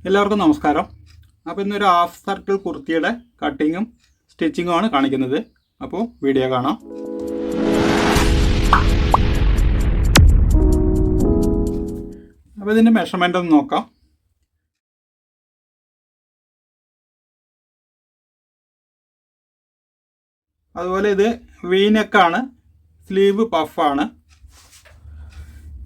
എല്ലാവർക്കും നമസ്കാരം. അപ്പോൾ ഇന്നൊരു ഹാഫ് സർക്കിൾ കുർത്തിയുടെ കട്ടിങ്ങും സ്റ്റിച്ചിങ്ങും ആണ് കാണിക്കുന്നത്. അപ്പോൾ വീഡിയോ കാണാം. അപ്പോൾ ഇതിൻ്റെ മെഷർമെൻ്റ് ഒന്ന് നോക്കാം. അതുപോലെ ഇത് വീനെക്കാണ്, സ്ലീവ് പഫാണ്.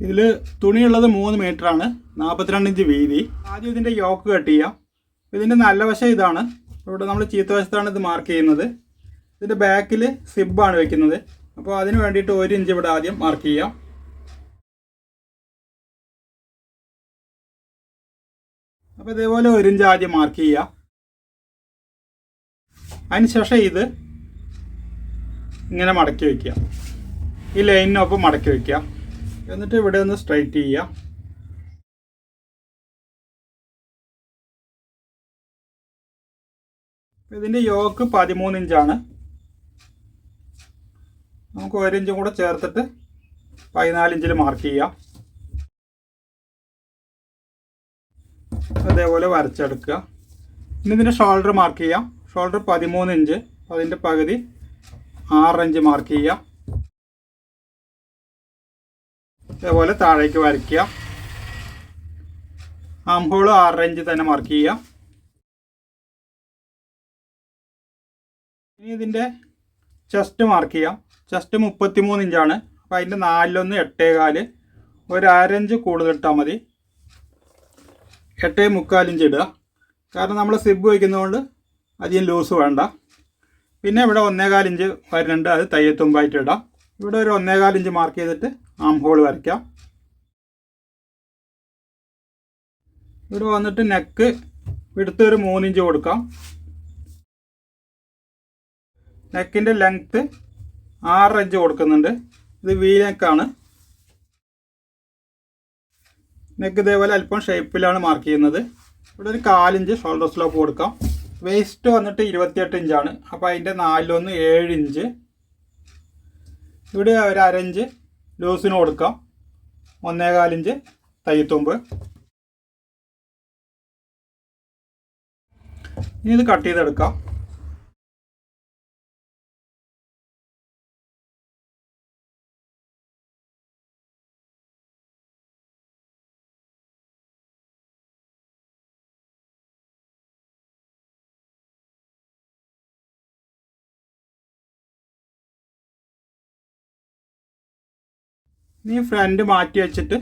ഇതിൽ തുണിയുള്ളത് 3 മീറ്ററാണ്, 42 ഇഞ്ച് വീതി. ആദ്യം ഇതിൻ്റെ യോക്ക് കട്ട് ചെയ്യാം. ഇതിൻ്റെ നല്ല വശം ഇതാണ്. ഇവിടെ നമ്മൾ ചീത്ത വശത്താണ് ഇത് മാർക്ക് ചെയ്യുന്നത്. ഇതിൻ്റെ ബാക്കിൽ സിബാണ് വെക്കുന്നത്. അപ്പോൾ അതിന് വേണ്ടിയിട്ട് 1 ഇഞ്ച് ഇവിടെ ആദ്യം മാർക്ക് ചെയ്യാം. അപ്പോൾ ഇതേപോലെ 1 ഇഞ്ച് ആദ്യം മാർക്ക് ചെയ്യുക. അതിനുശേഷം ഇത് ഇങ്ങനെ മടക്കി വയ്ക്കുക. ഈ ലൈനിനൊപ്പം മടക്കി വയ്ക്കുക. എന്നിട്ട് ഇവിടെ ഒന്ന് സ്ട്രൈറ്റ് ചെയ്യുക. ഇതിൻ്റെ യോക്ക് 13 ഇഞ്ചാണ്. നമുക്ക് 1 ഇഞ്ചും കൂടെ ചേർത്തിട്ട് 14 ഇഞ്ചിൽ മാർക്ക് ചെയ്യാം. അതേപോലെ വരച്ചെടുക്കുക. ഇനി ഇതിൻ്റെ ഷോൾഡർ മാർക്ക് ചെയ്യാം. ഷോൾഡർ 13 ഇഞ്ച്, അതിൻ്റെ പകുതി 6 ഇഞ്ച് മാർക്ക് ചെയ്യുക. അതേപോലെ താഴേക്ക് വരയ്ക്കുക. ആം ഹോൾ 6 ഇഞ്ച് തന്നെ മാർക്ക് ചെയ്യുക. ഇനി ഇതിൻ്റെ ചെസ്റ്റ് മാർക്ക് ചെയ്യാം. ചെസ്റ്റ് 33 ഇഞ്ചാണ്. അപ്പോൾ അതിൻ്റെ 4 8.25, ഒരു 1/2 ഇഞ്ച് കൂടുതൽ ഇട്ടാൽ മതി. 8.25 ഇഞ്ച് ഇടുക. കാരണം നമ്മൾ സിബ് വയ്ക്കുന്നതുകൊണ്ട് അധികം ലൂസ് വേണ്ട. പിന്നെ ഇവിടെ 1.25 ഇഞ്ച് വരുന്നുണ്ട്, അത് തയ്യത്തുമ്പായിട്ട് ഇടാം. ഇവിടെ ഒരു 1.25 ഇഞ്ച് മാർക്ക് ചെയ്തിട്ട് ആം ഹോൾ വരയ്ക്കാം. ഇവിടെ വന്നിട്ട് നെക്ക് എടുത്ത് ഒരു 3 ഇഞ്ച് കൊടുക്കാം. നെക്കിൻ്റെ ലെങ്ത്ത് 6 ഇഞ്ച് കൊടുക്കുന്നുണ്ട്. ഇത് വി നെക്കാണ്. നെക്ക് ഇതേപോലെ അല്പം ഷേപ്പിലാണ് മാർക്ക് ചെയ്യുന്നത്. ഇവിടെ ഒരു 4 ഇഞ്ച് ഷോൾഡർ സ്ലോപ്പ് കൊടുക്കാം. വേസ്റ്റ് വന്നിട്ട് 28 ഇഞ്ചാണ്. അപ്പോൾ അതിൻ്റെ 4 7 ഇഞ്ച്. ഇവിടെ ഒരു 1/2 ഇഞ്ച് ലൂസിന് കൊടുക്കാം. 1.25 ഇഞ്ച് തയ്യത്തുമ്പ്. ഇനി ഇത് കട്ട് ചെയ്തെടുക്കാം. ഇനി ഫ്രണ്ട് മാറ്റി വെച്ചിട്ട്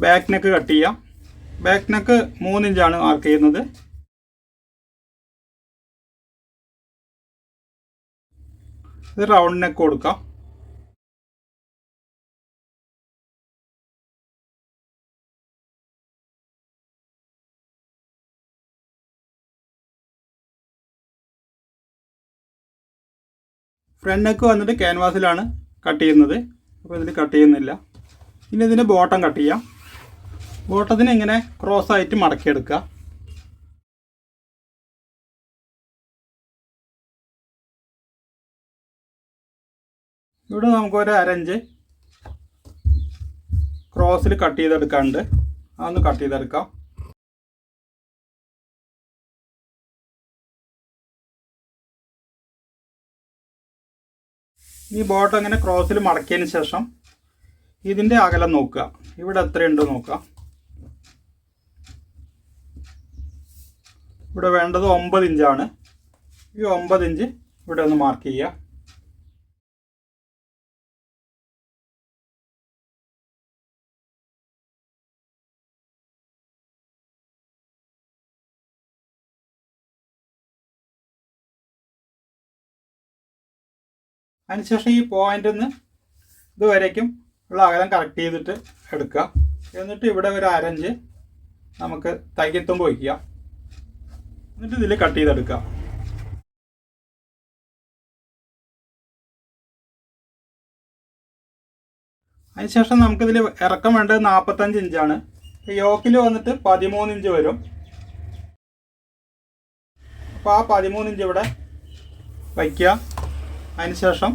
ബാക്ക് നെക്ക് കട്ട് ചെയ്യാം. ബാക്ക് നെക്ക് 3 ഇഞ്ചാണ് മാർക്ക് ചെയ്യുന്നത്. ഇത് റൗണ്ട് നെക്ക് കൊടുക്കാം. ഫ്രണ്ട് നെക്ക് വന്നിട്ട് ക്യാൻവാസിലാണ് കട്ട് ചെയ്യുന്നത്. അപ്പോൾ ഇതിൽ കട്ട് ചെയ്യുന്നില്ല. ഇനി ഇതിൻ്റെ ബോട്ടം കട്ട് ചെയ്യാം. ബോട്ടത്തിന് ഇങ്ങനെ ക്രോസ് ആയിട്ട് മടക്കിയെടുക്കുക. ഇവിടെ നമുക്ക് ഒരു 1/2 ഇഞ്ച് ക്രോസിൽ കട്ട് ചെയ്തെടുക്കാനുണ്ട്. അതൊന്ന് കട്ട് ചെയ്തെടുക്കാം. ഈ ബോട്ടം ഇങ്ങനെ ക്രോസിൽ മടക്കിയതിന് ശേഷം ഇതിൻ്റെ അകലം നോക്കുക. ഇവിടെ എത്രയുണ്ട് നോക്കുക. ഇവിടെ വേണ്ടത് 9 ഇഞ്ചാണ്. ഈ 9 ഇഞ്ച് ഇവിടെ ഒന്ന് മാർക്ക് ചെയ്യുക. അതിനുശേഷം ഈ പോയിൻ്റിൽ നിന്ന് ഇതുവരേക്കും ഉള്ള അകലം കറക്റ്റ് ചെയ്തിട്ട് എടുക്കുക. എന്നിട്ട് ഇവിടെ ഒരു 1/2 ഇഞ്ച് നമുക്ക് തയ്യത്തുമ്പ് വയ്ക്കുക. എന്നിട്ട് ഇതിൽ കട്ട് ചെയ്തെടുക്കുക. അതിനുശേഷം നമുക്കിതിൽ ഇറക്കം വേണ്ടത് 45 ഇഞ്ചാണ്. യോക്കിൽ വന്നിട്ട് 13 ഇഞ്ച് വരും. അപ്പോൾ ആ 13 ഇഞ്ച് ഇവിടെ വയ്ക്കുക. അതിനുശേഷം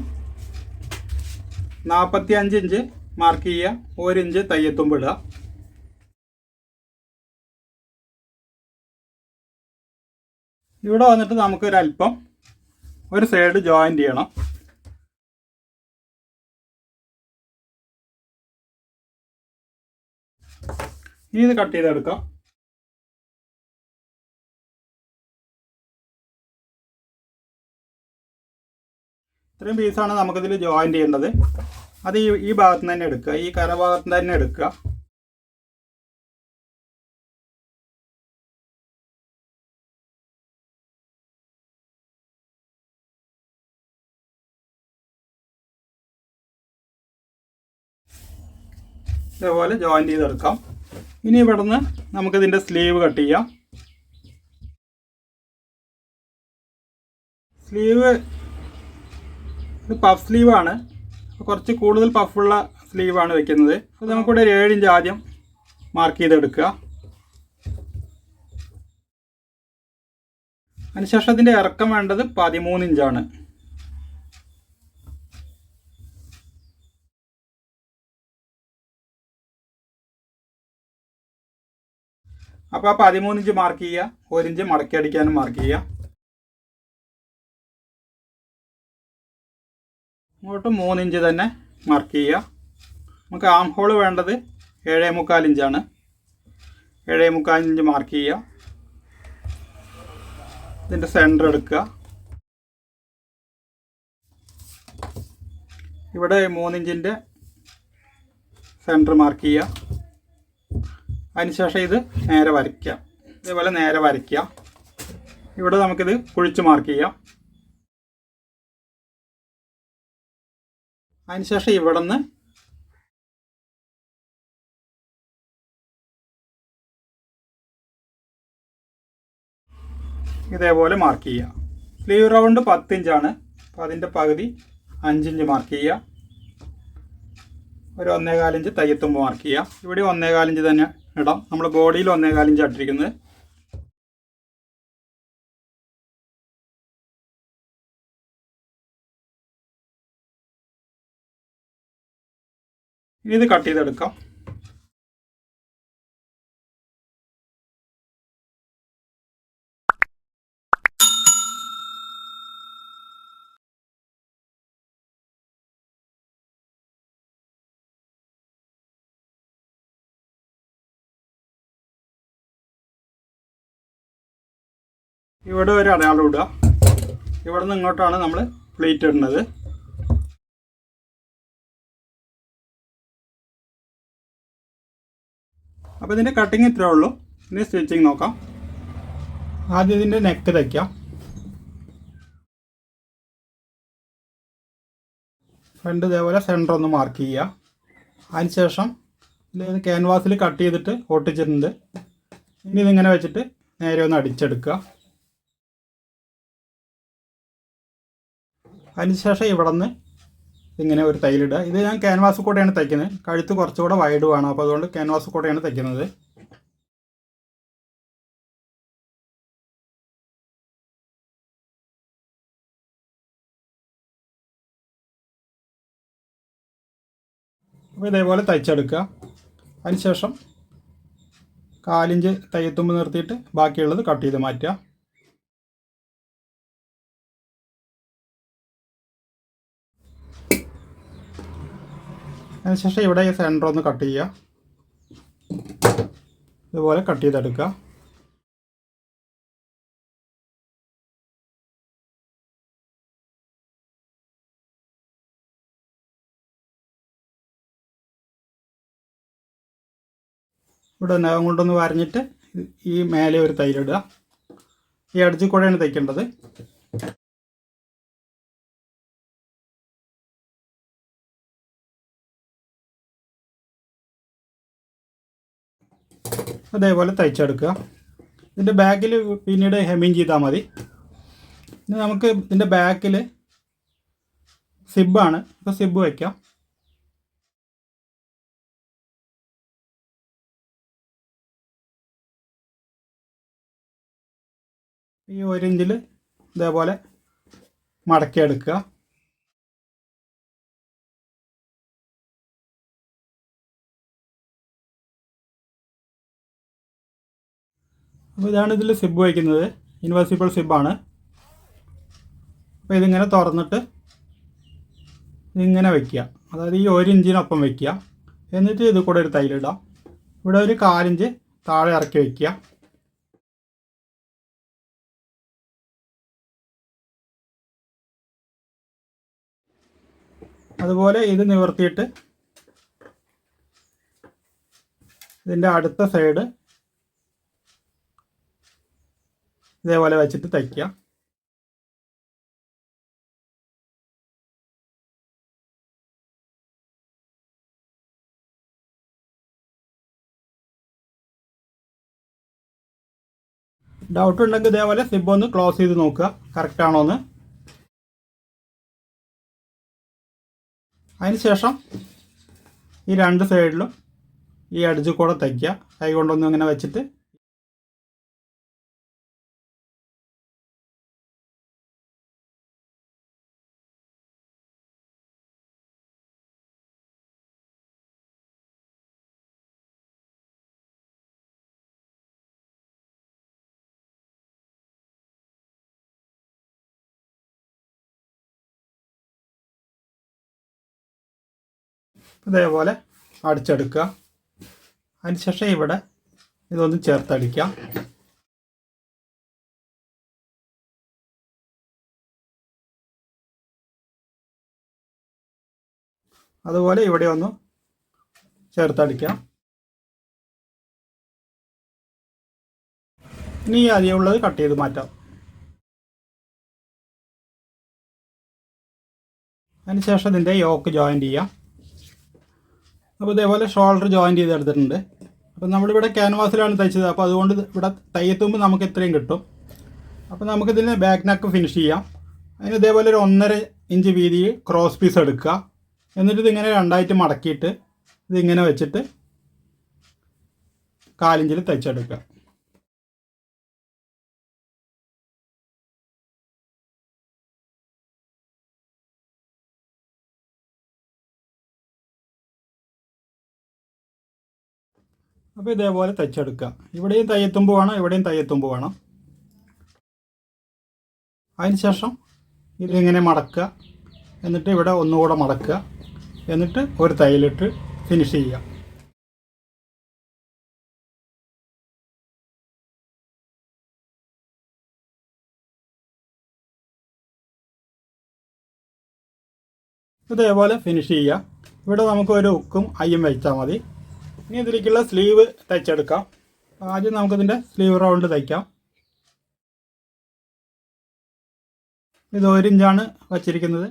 45 ഇഞ്ച് മാർക്ക് ചെയ്യുക, 1 ഇഞ്ച് തയ്യത്തുമ്പ് ഇടുക. ഇവിടെ വന്നിട്ട് നമുക്കൊരല്പം ഒരു സൈഡ് ജോയിൻ്റ് ചെയ്യണം. ഇനി ഇത് കട്ട് ചെയ്തെടുക്കാം. ഇത്രയും പീസാണ് നമുക്കിതിൽ ജോയിൻ്റ് ചെയ്യേണ്ടത്. അത് ഈ ഭാഗത്ത് നിന്ന് തന്നെ എടുക്കുക, ഈ കരഭാഗത്ത് നിന്ന് തന്നെ എടുക്കുക. ഇതേപോലെ ജോയിൻ്റ് ചെയ്തെടുക്കാം. ഇനി ഇവിടെ നിന്ന് നമുക്കിതിൻ്റെ സ്ലീവ് കട്ട് ചെയ്യാം. സ്ലീവ് ഇത് പഫ് സ്ലീവാണ്, കുറച്ച് കൂടുതൽ പഫുള്ള സ്ലീവാണ് വെക്കുന്നത്. അപ്പോൾ നമുക്കിവിടെ ഒരു 7 ഇഞ്ച് ആദ്യം മാർക്ക് ചെയ്തെടുക്കുക. അതിനുശേഷം അതിൻ്റെ ഇറക്കം വേണ്ടത് 13 ഇഞ്ചാണ്. അപ്പോൾ 13 ഇഞ്ച് മാർക്ക് ചെയ്യുക. 1 ഇഞ്ച് മടക്കി അടിക്കാനും മാർക്ക് ചെയ്യുക. ഇങ്ങോട്ട് 3 ഇഞ്ച് തന്നെ മാർക്ക് ചെയ്യുക. നമുക്ക് ആം ഹോൾ വേണ്ടത് 7.25 ഇഞ്ചാണ്. 7.25 ഇഞ്ച് മാർക്ക് ചെയ്യുക. ഇതിൻ്റെ സെൻറ്റർ എടുക്കുക. ഇവിടെ 3 ഇഞ്ചിൻ്റെ സെൻറ്റർ മാർക്ക് ചെയ്യുക. അതിനുശേഷം ഇത് നേരെ വരയ്ക്കുക. ഇതേപോലെ നേരെ വരയ്ക്കുക. ഇവിടെ നമുക്കിത് കുഴിച്ച് മാർക്ക് ചെയ്യാം. അതിനുശേഷം ഇവിടെ നിന്ന് ഇതേപോലെ മാർക്ക് ചെയ്യുക. സ്ലീവ് റൗണ്ട് 10 ഇഞ്ചാണ്. അപ്പോൾ അതിൻ്റെ പകുതി 5 ഇഞ്ച് മാർക്ക് ചെയ്യുക. ഒരു 1.25 ഇഞ്ച് തയ്യത്തുമ്പ് മാർക്ക് ചെയ്യുക. ഇവിടെ 1.25 ഇഞ്ച് തന്നെ ഇടാം. നമ്മൾ ബോഡിയിൽ 1.25 ഇഞ്ച് ഇട്ടിരിക്കുന്നത്. ഇനി ഇത് കട്ട് ചെയ്തെടുക്കാം. ഇവിടെ ഒരു അടയാളം ഇടുക. ഇവിടെ നിന്ന് ഇങ്ങോട്ടാണ് നമ്മൾ പ്ലേറ്റ് ഇടുന്നത്. അപ്പോൾ ഇതിൻ്റെ കട്ടിങ് ഇത്രേ ഉള്ളൂ. ഇനി സ്റ്റിച്ചിങ് നോക്കാം. ആദ്യം ഇതിൻ്റെ നെക്ക് തയ്ക്കാം. ഫ്രണ്ട് ഇതേപോലെ സെൻറ്റർ ഒന്ന് മാർക്ക് ചെയ്യുക. അതിനുശേഷം ഇതിൽ ക്യാൻവാസിൽ കട്ട് ചെയ്തിട്ട് ഒട്ടിച്ചിട്ടുണ്ട്. ഇനി ഇതിങ്ങനെ വെച്ചിട്ട് നേരെ ഒന്ന് അടിച്ചെടുക്കുക. അതിനുശേഷം ഇവിടെ നിന്ന് ഇങ്ങനെ ഒരു തയ്യലിടുക. ഇത് ഞാൻ ക്യാൻവാസ് കൂടെയാണ് തയ്ക്കുന്നത്. കഴുത്ത് കുറച്ചുകൂടെ വൈഡ് വേണം. അപ്പോൾ അതുകൊണ്ട് ക്യാൻവാസ് കൂടെയാണ് തയ്ക്കുന്നത്. അപ്പോൾ ഇതേപോലെ തയ്ച്ചെടുക്കുക. അതിനുശേഷം 1/4 ഇഞ്ച് തയ്യത്തുമ്പ് നിർത്തിയിട്ട് ബാക്കിയുള്ളത് കട്ട് ചെയ്ത് മാറ്റുക. അതിനുശേഷം ഇവിടെ ഈ സെൻറ്റർ ഒന്ന് കട്ട് ചെയ്യുക. ഇതുപോലെ കട്ട് ചെയ്തെടുക്കുക. ഇവിടെ നഖം കൊണ്ടൊന്ന് വരഞ്ഞിട്ട് ഈ മേലെ ഒരു തയ്യലിടുക. ഈ അടിച്ച് കൂടെയാണ് തയ്ക്കേണ്ടത്. അതേപോലെ തയ്ച്ചെടുക്കുക. ഇതിൻ്റെ ബാക്കിൽ പിന്നീട് ഹെമ്മിങ് ചെയ്താൽ മതി. ഇനി നമുക്ക് ഇതിൻ്റെ ബാക്കിൽ സിബാണ്. ഇപ്പോൾ സിബ് വയ്ക്കാം. ഈ 1 ഇഞ്ചിൽ ഇതേപോലെ മടക്കിയെടുക്കുക. അപ്പോൾ ഇതാണ് ഇതിൽ സിബ് വയ്ക്കുന്നത്. ഇൻവെർസിബിൾ സിബാണ്. അപ്പോൾ ഇതിങ്ങനെ തുറന്നിട്ട് ഇങ്ങനെ വയ്ക്കുക, അതായത് ഈ 1 ഇഞ്ചിനൊപ്പം വയ്ക്കുക. എന്നിട്ട് ഇത് കൂടെ ഒരു തയ്യലിടാം. ഇവിടെ ഒരു 1/4 ഇഞ്ച് താഴെ ഇറക്കി വയ്ക്കുക. അതുപോലെ ഇത് നിവർത്തിയിട്ട് ഇതിൻ്റെ അടുത്ത സൈഡ് ഇതേപോലെ വെച്ചിട്ട് തയ്ക്കുക. ഡൗട്ട് ഉണ്ടെങ്കിൽ ഇതേപോലെ സിബ് ഒന്ന് ക്ലോസ് ചെയ്ത് നോക്കുക, കറക്റ്റ് ആണോ എന്ന്. അതിനുശേഷം ഈ 2 സൈഡിലും ഈ അടിച്ച് കൂടെ തയ്ക്കുക. കൈ കൊണ്ടൊന്നും ഇങ്ങനെ വെച്ചിട്ട് ഇതേപോലെ അടിച്ചെടുക്കുക. അതിനുശേഷം ഇവിടെ ഇതൊന്ന് ചേർത്തടിക്കാം. അതുപോലെ ഇവിടെ ഒന്ന് ചേർത്തടിക്കാം. ഇനി അധികമുള്ളത് കട്ട് ചെയ്ത് മാറ്റാം. അതിനുശേഷം ഇതിൻ്റെ യോക്ക് ജോയിൻ്റ് ചെയ്യാം. അപ്പോൾ ഇതേപോലെ ഷോൾഡർ ജോയിൻ്റ് ചെയ്തെടുത്തിട്ടുണ്ട്. അപ്പോൾ നമ്മളിവിടെ ക്യാൻവാസിലാണ് തയ്ച്ചത്, അപ്പോൾ അതുകൊണ്ട് ഇവിടെ തയ്യത്തുമ്പോൾ നമുക്ക് ഇത്രയും കിട്ടും. അപ്പോൾ നമുക്കിതിന് ബാക്ക് നെക്ക് ഫിനിഷ് ചെയ്യാം. അതിന് ഇതേപോലെ ഒരു 1.5 ഇഞ്ച് വീതിയിൽ ക്രോസ് പീസ് എടുക്കുക. എന്നിട്ട് ഇതിങ്ങനെ 2ആയിട്ട് മടക്കിയിട്ട് ഇതിങ്ങനെ വെച്ചിട്ട് 1/4 ഇഞ്ചിൽ തയ്ച്ചെടുക്കുക. അപ്പോൾ ഇതേപോലെ തയ്ച്ചെടുക്കുക. ഇവിടെയും തയ്യത്തുമ്പ് വേണം, ഇവിടെയും തയ്യത്തുമ്പ് വേണം. അതിനുശേഷം ഇതിങ്ങനെ മടക്കുക. എന്നിട്ട് ഇവിടെ ഒന്നുകൂടെ മടക്കുക. എന്നിട്ട് ഒരു തയ്യലിട്ട് ഫിനിഷ് ചെയ്യുക. ഇതേപോലെ ഫിനിഷ് ചെയ്യുക. ഇവിടെ നമുക്ക് ഒരു ഹുക്കും അയ്യും വെച്ചാൽ മതി. ഇനി ഇതിലേക്കുള്ള സ്ലീവ് തയ്ച്ചെടുക്കാം. ആദ്യം നമുക്കിതിൻ്റെ സ്ലീവ് റൗണ്ട് തയ്ക്കാം. ഇത് 1 ഇഞ്ചാണ് വച്ചിരിക്കുന്നത്.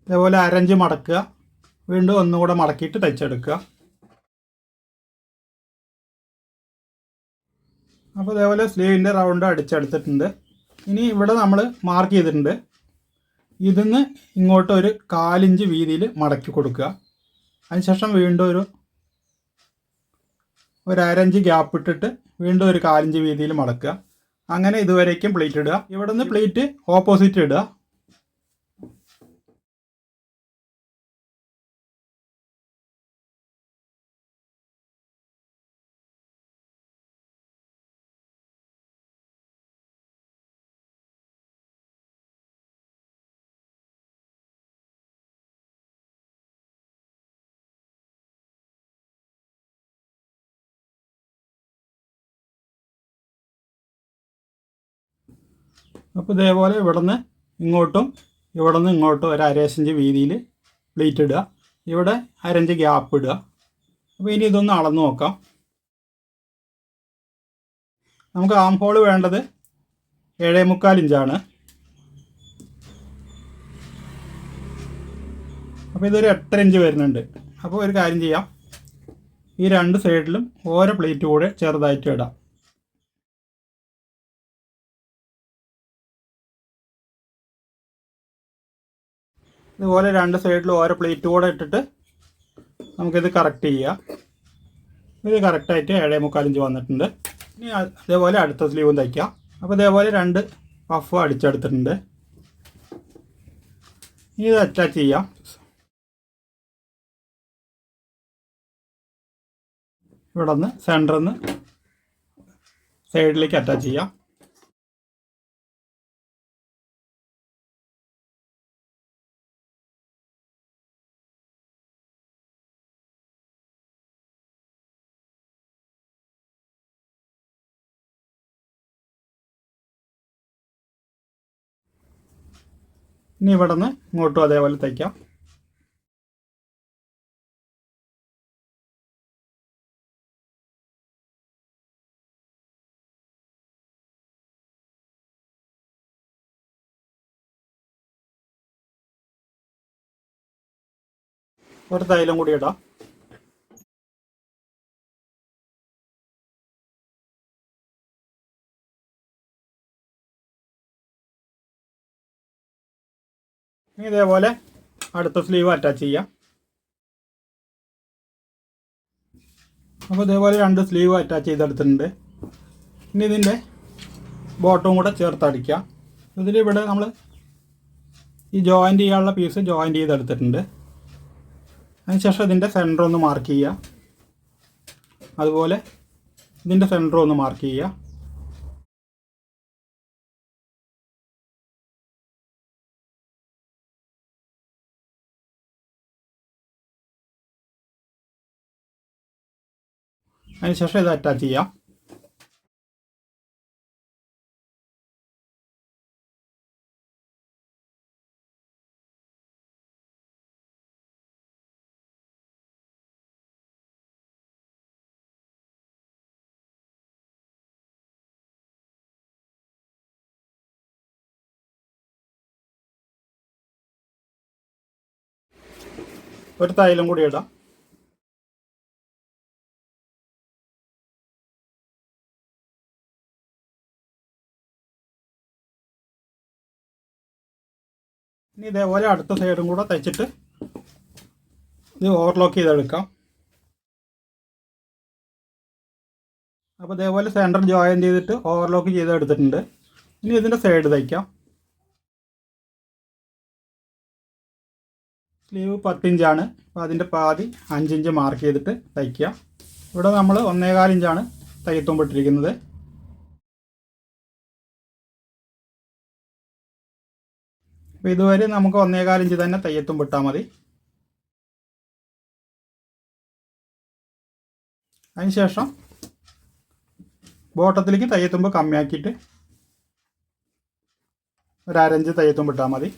ഇതേപോലെ 1/2 ഇഞ്ച് മടക്കുക. വീണ്ടും ഒന്നുകൂടെ മടക്കിയിട്ട് തയ്ച്ചെടുക്കുക. അപ്പോൾ ഇതേപോലെ സ്ലീവിൻ്റെ റൗണ്ട് അടിച്ചെടുത്തിട്ടുണ്ട്. ഇനി ഇവിടെ നമ്മൾ മാർക്ക് ചെയ്തിട്ടുണ്ട്. ഇതിന്ന് ഇങ്ങോട്ട് ഒരു 1/4 ഇഞ്ച് വീതിയിൽ മടക്കി കൊടുക്കുക. അതിനുശേഷം വീണ്ടും ഒരു 1/2 ഇഞ്ച് ഗ്യാപ്പ് ഇട്ടിട്ട് വീണ്ടും ഒരു 1/4 ഇഞ്ച് വീതിയിൽ മടക്കുക. അങ്ങനെ ഇതുവരേക്കും പ്ലീറ്റ് ഇടുക. ഇവിടെ നിന്ന് പ്ലീറ്റ് ഓപ്പോസിറ്റ് ഇടുക. അപ്പോൾ ഇതേപോലെ ഇവിടെ നിന്ന് ഇങ്ങോട്ടും ഇവിടെ നിന്ന് ഇങ്ങോട്ടും ഒരു 1/2 ഇഞ്ച് വീതിയിൽ പ്ലീറ്റ് ഇടുക. ഇവിടെ 1/2 ഇഞ്ച് ഗ്യാപ്പ് ഇടുക. അപ്പോൾ ഇനി ഇതൊന്ന് അളന്ന് നോക്കാം. നമുക്ക് ആം ഹോൾ വേണ്ടത് 7.25 ഇഞ്ചാണ്. അപ്പോൾ ഇതൊരു 8 ഇഞ്ച് വരുന്നുണ്ട്. അപ്പോൾ ഒരു കാര്യം ചെയ്യാം, ഈ 2 സൈഡിലും ഓരോ പ്ലേറ്റ് കൂടെ ചെറുതായിട്ട് ഇടാം. ഇതുപോലെ 2 സൈഡിലും ഓരോ പ്ലേറ്റ് കൂടെ ഇട്ടിട്ട് നമുക്കിത് കറക്റ്റ് ചെയ്യാം. ഇത് കറക്റ്റായിട്ട് 7.25 ഇഞ്ച് വന്നിട്ടുണ്ട്. ഇനി അതേപോലെ അടുത്ത സ്ലീവും തയ്ക്കാം. അപ്പോൾ ഇതേപോലെ 2 പഫ് അടിച്ചെടുത്തിട്ടുണ്ട്. ഇനി ഇത് അറ്റാച്ച് ചെയ്യാം. ഇവിടെ നിന്ന് സെൻറ്ററിൽ നിന്ന് സൈഡിലേക്ക് അറ്റാച്ച് ചെയ്യാം. ഇനി ഇവിടെ നിന്ന് ഇങ്ങോട്ടും അതേപോലെ തയ്ക്കാം. ഒരു തൈലം കൂടി ഇടാം. ഇനി ഇതേപോലെ അടുത്ത സ്ലീവ് അറ്റാച്ച് ചെയ്യാം. അപ്പോൾ ഇതേപോലെ 2 സ്ലീവ് അറ്റാച്ച് ചെയ്തെടുത്തിട്ടുണ്ട്. ഇനി ഇതിൻ്റെ ബോട്ടവും കൂടെ ചേർത്തടിക്കാം. ഇതിലിവിടെ നമ്മൾ ഈ ജോയിൻ്റ് ചെയ്യാനുള്ള പീസ് ജോയിൻ്റ് ചെയ്തെടുത്തിട്ടുണ്ട്. അതിനുശേഷം ഇതിൻ്റെ സെൻറ്റർ ഒന്ന് മാർക്ക് ചെയ്യുക. അതുപോലെ ഇതിൻ്റെ സെൻറ്റർ ഒന്ന് മാർക്ക് ചെയ്യുക. അതിനുശേഷം ഇത് അറ്റാച്ച് ചെയ്യാം. ഒരു തൈലം കൂടി ഇടാം. ഇനി ഇതേപോലെ അടുത്ത സൈഡും കൂടെ തയ്ച്ചിട്ട് ഇത് ഓവർലോക്ക് ചെയ്തെടുക്കാം. അപ്പോൾ ഇതേപോലെ സെൻറ്റർ ജോയിൻ ചെയ്തിട്ട് ഓവർലോക്ക് ചെയ്തെടുത്തിട്ടുണ്ട്. ഇനി ഇതിൻ്റെ സൈഡ് തയ്ക്കാം. സ്ലീവ് 10 ഇഞ്ചാണ്. അപ്പോൾ അതിൻ്റെ പാതി 5 ഇഞ്ച് മാർക്ക് ചെയ്തിട്ട് തയ്ക്കുക. ഇവിടെ നമ്മൾ 1.25 ഇഞ്ചാണ് തയ്യത്തുമ്പിട്ടിരിക്കുന്നത്. അപ്പോൾ ഇതുവരെ നമുക്ക് 1.25 ഇഞ്ച് തന്നെ തയ്യത്തുമ്പിട്ടാൽ മതി. അതിനുശേഷം ബോട്ടത്തിലേക്ക് തയ്യത്തുമ്പ് കമ്മിയാക്കിയിട്ട് ഒരു 1/2 ഇഞ്ച് തയ്യത്തുമ്പിട്ടാൽ മതി.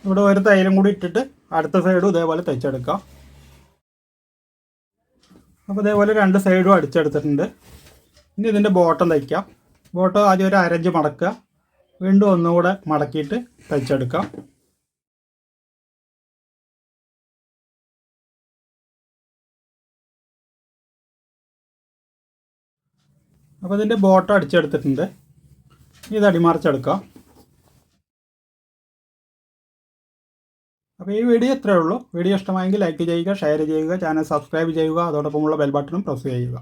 ഇവിടെ ഒരു തൈലും കൂടി ഇട്ടിട്ട് അടുത്ത സൈഡും ഇതേപോലെ തയ്ച്ചെടുക്കാം. അപ്പോൾ ഇതേപോലെ 2 സൈഡും അടിച്ചെടുത്തിട്ടുണ്ട്. ഇനി ഇതിൻ്റെ ബോട്ടം തയ്ക്കാം. ബോട്ടം ആദ്യം ഒരു 1/2 ഇഞ്ച് മടക്കുക. വീണ്ടും ഒന്നുകൂടെ മടക്കിയിട്ട് തയ്ച്ചെടുക്കാം. അപ്പോൾ ഇതിൻ്റെ ബോട്ടം അടിച്ചെടുത്തിട്ടുണ്ട്. ഇത് അടിമറിച്ചെടുക്കാം. അപ്പോൾ ഈ വീഡിയോ ഇത്രയേ ഉള്ളൂ. വീഡിയോ ഇഷ്ടമായെങ്കിൽ ലൈക്ക് ചെയ്യുക, ഷെയർ ചെയ്യുക, ചാനൽ സബ്സ്ക്രൈബ് ചെയ്യുക, അതോടൊപ്പമുള്ള ബെൽ ബട്ടണും പ്രസ് ചെയ്യുക.